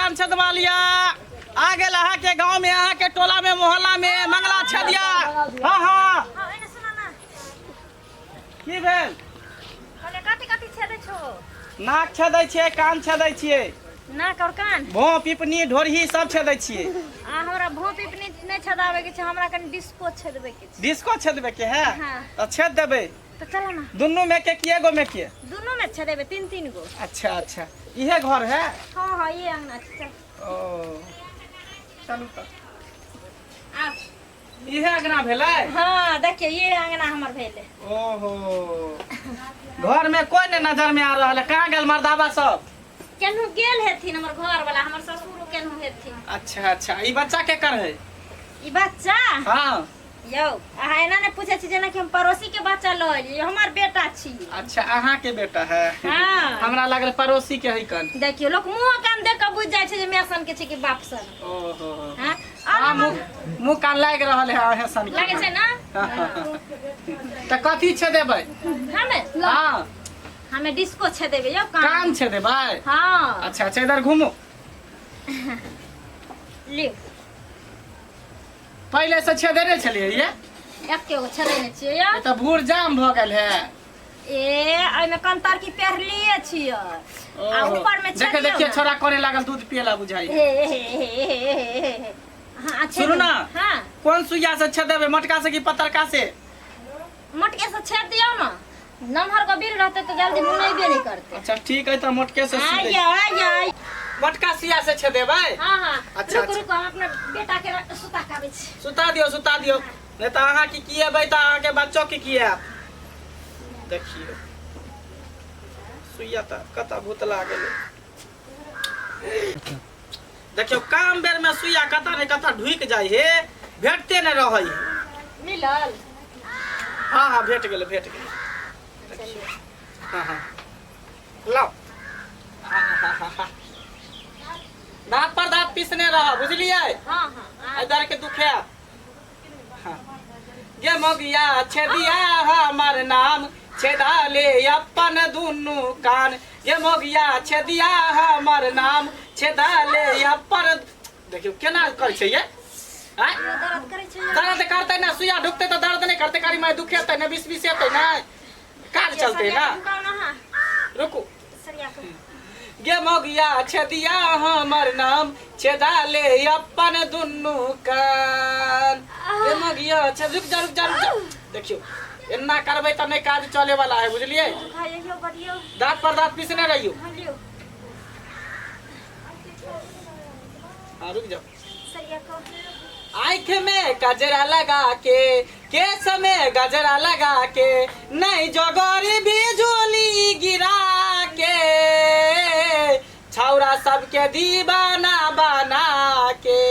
कान छदवा लिया आ गेल अहाँ के गांव में, अहाँ के टोला में, मोहल्ला में मंगला छदिया। हाँ हाँ की भेल? नाक छेदै छियै, कान छेदै छियै, नाक और कान, भों पिपनी ढोरही सब छेदै छियै। हमरा भों पिपनी नहीं छदावे के छै, हमरा कनी डिस्को छेदबे के छै। डिस्को छेदबे के है? हाँ। तो छेद देबै। तो चलो ना, दुनू में के किए गो में के? दोनों में छेदेबे, तीन तीन गो। अच्छा अच्छा, इहे घर है? हाँ हाँ ये अंगना छै। ओ चलू तो आ इहे अंगना भेलै? हाँ देखिए ये अंगना हमर भेले। ओहो घर में कोई ने नजर में आ रहल है, कहाँ गेल मर्दाबा सब? केनहु गेल हेथिन हमर घर वाला, हमर ससुर केनहु हेथिन। अच्छा अच्छा, ई बच्चा के कर है? ई बच्चा हाँ यौ अहाँ एना ने पूछे छी जेना कि हम पड़ोसी के बच्चा लऽ एलियै, हमर बेटा छी। अच्छा अहाँ के बेटा है? हाँ। हमरा लागल पड़ोसी के है कन। देखियो लोग मुंह कान देख के बुझ जाय छै जे मैसन के छै कि बाप सन। ओहो हां हाँ, मुंह कान लाग रहल है अहे सन के। लागे छै ना? त कथी छे देबै? हमें हाँ हमें डिस्को छे देबे यौ कान छे देबै? हाँ अच्छा अच्छा, इधर घूमो। लियो पहले से छे देने छलिए ये? एके गो छे देने छियै यौ। ये तो भूर जाम भ गेल है। ए एमे कंतर की पहरलिए छियै आ ऊपर में छे। देखिए छोरा कोने लागल दूध पियला बुझाई। हां सुनो ना, हां कौन सुइया से छे देबै, मटका से कि पतरका से? मटके से छेद दियो ना, नमहर को बिल रहते तो जल्दी मुनैबे नहीं करते। अच्छा ठीक है, तो मटके से सी दे। आय मटका सिया से छे देबै? हां हां अच्छा, रुक रुक, हम अपने बेटा के सुता काबे छी। सुता दियो नहीं तो अहाँ की किएबै त अहाँ के बच्चों की किए। देखिए सुइया त कता भूतला गेलै। देखियो काम बेर में सुइया कता ने कता ढुक जाय हे, भेटते न रहै। मिलल? हाँ हाँ भेट गेलै भेट गेलै। हाँ हाँ लाओ। दांत पर दांत पीसने रह, बुझलिए? हां हां इधर के दुखे। हाँ ये मोगिया छेदिया हमर नाम, छेदा ले अपन दुनू कान। ये मोगिया छेदिया हमर नाम, छेदा ले अपन। देखियो केना कर छै ये? आय दर्द करे छै? दर्द करते ना, सुइया ढुकते तो दर्द नहीं करते, कारी मैं दुखेते ना, बिस बिसेते ना, काज चलते ना। रुको सरिया को ये मोगिया छेदिया हमर नाम, छेदा ले अपन दुनू कान। ये मोगिया छे रुक जा। देखियो एना करबै त नहीं काज चले वाला है, बुझलिए? खाइयो बढ़ियो, दांत पर दांत पीसने रहियो। लियो हाँ रुक जाओ। सरिया को आँख में गजरा लगा के, केस में गजरा लगा के, नहीं जोगोरी बिजुली गिरा के, छौरा सबके दीवाना बना के।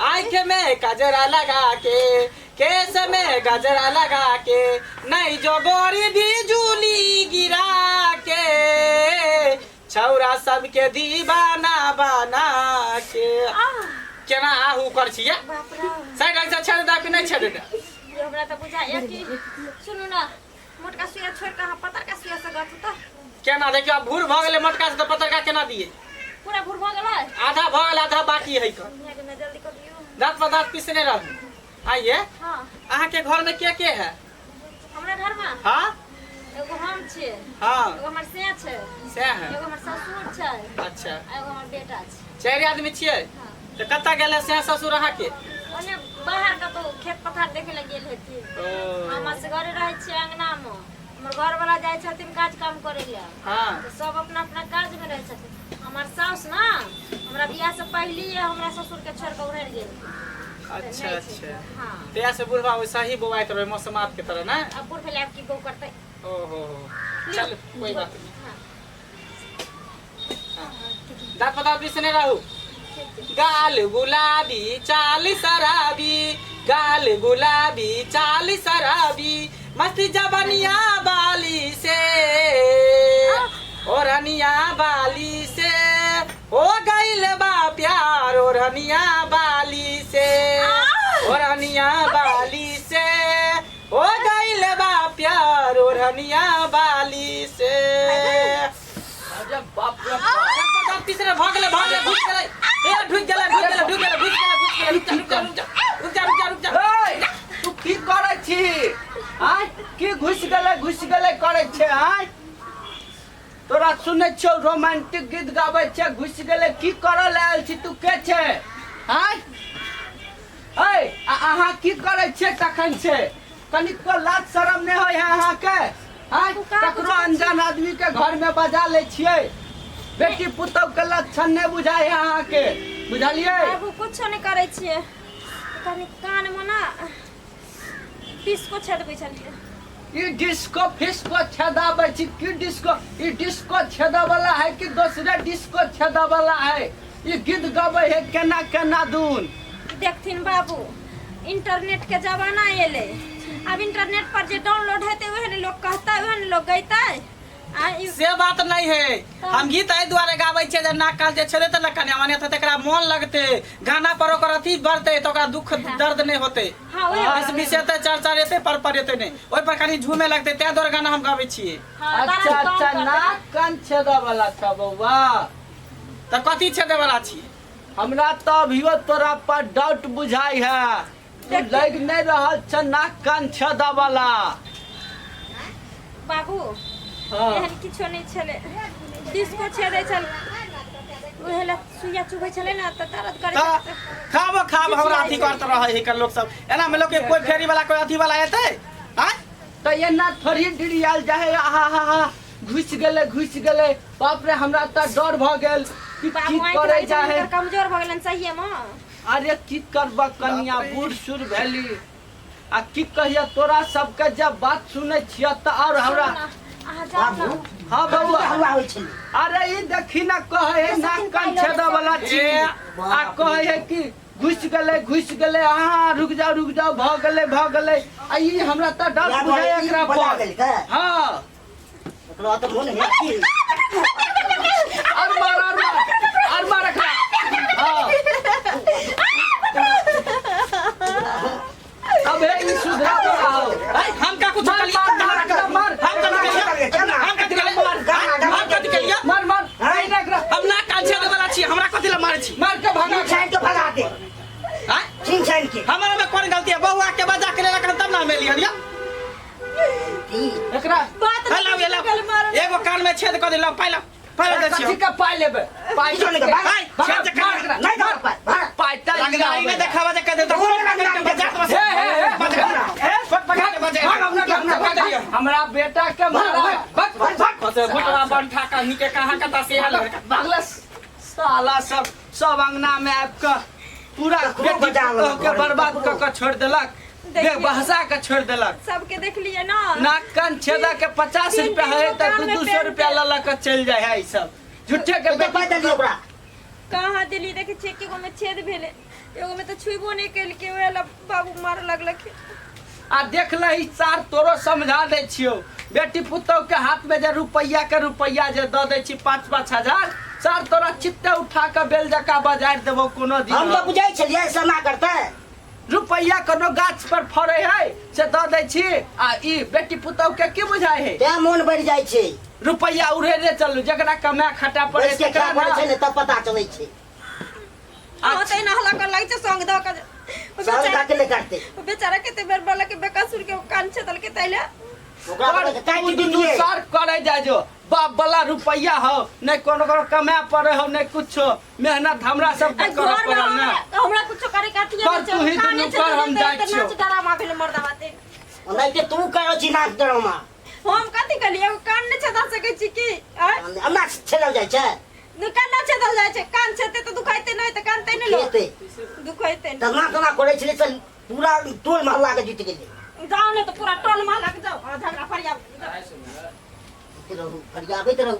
आँख में गजरा लगा के, केस में गजरा लगा के, नहीं जोगोरी बिजुली गिरा के, छौरा सबके दीवाना बना के। केना आहू कर छिए? बाप रे साइड से छेद दा कि नहीं छेद दा? ये हमरा त बुझा या कि सुनु ना, मोटका सुइया छोड़ के हां पतर का सुइया से गथु त केना देखियो भूर भ गेलै, मटका से तो पतरका केना दिए? पूरा भूर भ गेलै, आधा भ गेल आधा बाकी है कर। में जल्दी कर दियो। दांत पर दांत पीसने रहू। आइए हां अहाँ के घर में के है? हमरा घर में हाँ एगो हम छी, हाँ एगो हमर से छै, से है। एगो हमर ससुर छै, अच्छा एगो हमर बेटा छै। 4 आदमी छिए? हां तो कत्ता गेले से ससुर अहाँ के? ओने बाहर का तो खेत पथार देखे लगे गेल हेती। ओ हम असगरे रहे छी अंगना में, हमर घर वाला जाय छथिन काज काम करे ले। हाँ तो सब अपना अपना काज में रहे छथिन। हमर सास ना हमरा बियाह से पहले हमरा ससुर के छोड़ के उड़ल गेल। अच्छा अच्छा, हां तेया से बुढ़वा वैसा ही बोवाइत रहे मौसमात के तरह ना। अब बुढ़ भेले, अब की गो करते। ओहो चल कोई बात नहीं। हां दांत पर दांत पीसने रहू। गाल गुलाबी चाल शराबी, गाल गुलाबी चाल शराबी, मस्ती जबनिया बाली से, ओढ़निया बाली से, हो गइल बा प्यार ओढ़निया बाली से, ओढ़निया बाली से, हो गइल बा प्यार ओढ़निया बाली से। बाप रे बाप, तीसरे भागले घुस गए। छे आय तोरा सुनै छौ रोमांटिक गीत गाबै छे घुस गेले की करल आयल छी तू के छे आय ए अहाँ की करै छे तखन छे कनिको लाज शरम नहीं होय है अहाँ के आय ककरो अनजान आदमी के घर में बजा ले छियै बेटी पुतौ के लक्षण नहीं बुझाय है अहाँ के बुझलियै बाबू कुछ नहीं करे छिए कनी कान में ना डिस्को छेदबै छलिए ये डिस्को फिस्को छेदाबै छी की डिस्को ये डिस्को छेदा वाला है कि दूसरे डिस्को छेदा वाला है ये गीत गाबै है केना केना दून देखथिन बाबू इंटरनेट के जमाना एले अब इंटरनेट पर जे डाउनलोड हेते वही लोग कहता वही लोग गैता से बात नहीं है हम गीत एहि दुआरे गाबै छियै जे नाक काल जे छेदे त लखने माने त तकरा मन लगते गाना पर ओकर अथी बढ़ते त ओकरा दुख दर्द नहीं होते हां ओए इस विषय ते चर्चा रहते पर रहते नहीं ओइ पर कनी झूमे लगते ते दुआरे गाना हम गाबै छियै अच्छा अच्छा नाक कान छेदा वाला था बौआ त कथी छेदे वाला छियै हमरा तो अभियो तोरा पर डाउट बुझाई है तू लग नहीं रहल छ नाक कान छेदा वाला बाबू हाँ एहन किछो नहीं छले डिस्को छेदै छल ओहेला सुइया चुबै छले ना त दर्द करे खाब हमरा अथी करत रहे है कर लोग सब एना में लोग के कोई फेरी वाला कोई अथी वाला हेते हां तो ये ना थोड़ी डिरियाल जाए आहा हा हा घुस गेले बाप रे हमरा त डर भ गेल की करे जाए कमजोर भ गेलन सही में अरे की करबा कन्या बूढ़ सुर भेली आ की कहिया तोरा सबके जब बात सुनै छिय त और हमरा हां बबुआ अरे ई देखी ना कहे है नाक कान छेदा वाला छी आ कहे है कि घुस गेले हां रुक जाओ भ गेले आ ई हमरा त डर बुझाय एकरा पर हां एकरा त मोन है की और मार एकरा हां अब है सुधरा रहा हम का कुछ कर लिया मार हम का कलिया मार नहीं एकरा हम ना कान छेदे वाला छी हमरा कथि ला मारे छी मार के भागा छान के भगा दे हां छीन छान के हमरा में कोन गलती है बउआ के बजा के लेला तब ना में लिया एकरा बात हेलो एगो कान में छेद कर दिलौ पहला दे कथि छियो के पाई लेबे पाई छोड़ के भाग छेद कर नहीं कर भाग पाईता लंगड़ाई में देखावा दे कर दे तो बजा हमरा बेटा के मारा घुटवा बंठा का नीचे कहां का से हल बागला साला सब अंगना में आब के पूरा के बर्बाद क के छोड़ देलक देख बहसा के छोड़ देलक सबके देख लिए ना नाक कान छेदा के 50 रुपया है त 200 रुपया ला के चल जाय है ई सब झूठे के बेटा दे ओकरा कहां दिली देखे छे के गो में छेद भेले एगो में तो छुइबो नहीं कैल के वेला बाबू मार लगलक आ देख लही सार तोरो समझा दे छियो बेटी पुतौ के हाथ में जे रुपया जे द दे छी 5-5 हजार सार तोरा चित्ते उठा के बेल जका बाजार देबो कोनो दिन हम तो बुझाई छलिए समा करते रुपया कोनो गाछ पर फरे है से द दे छी आ ई बेटी पुतौ के की बुझाय है ते मन बढ़ जाय छै रुपया उड़े रे चलू जकरा कमा खटा पड़े इसके क्या पड़े छै ने तब पता चलै छै होतै ना हला कर लाग छै संग द के साल का के ले काटते बेचारा केते बेर बोला के बेकासुर के कान छेदल के तैले ओकरा पर काट दिलिए सर करे जाजो बाप वाला रुपया हो नहीं कोनो कमा पड़े हो नहीं कुछो मेहनत हमरा सब के करे पड़ल ना हमरा कुछो करे काटिए कर तू ही दुनू कर हम जाय छियो नाच डरामा भेल मर्दा बाते नहीं ते तू करो छी नाच डरामा हम कथि कलिए कान ने छेदा सकै छी की हमरा छेलल जाय छै कान ना छेदल जाय छै कान छेते तो दुखाइते नहीं त कान तै नहीं लो दुखाइते तना करे छले चल पूरा टोल मोहल्ला के जीत गेले जाओ ने तो पूरा टोल महला के जाओ झगड़ा फरिया फरियाबे तो रहू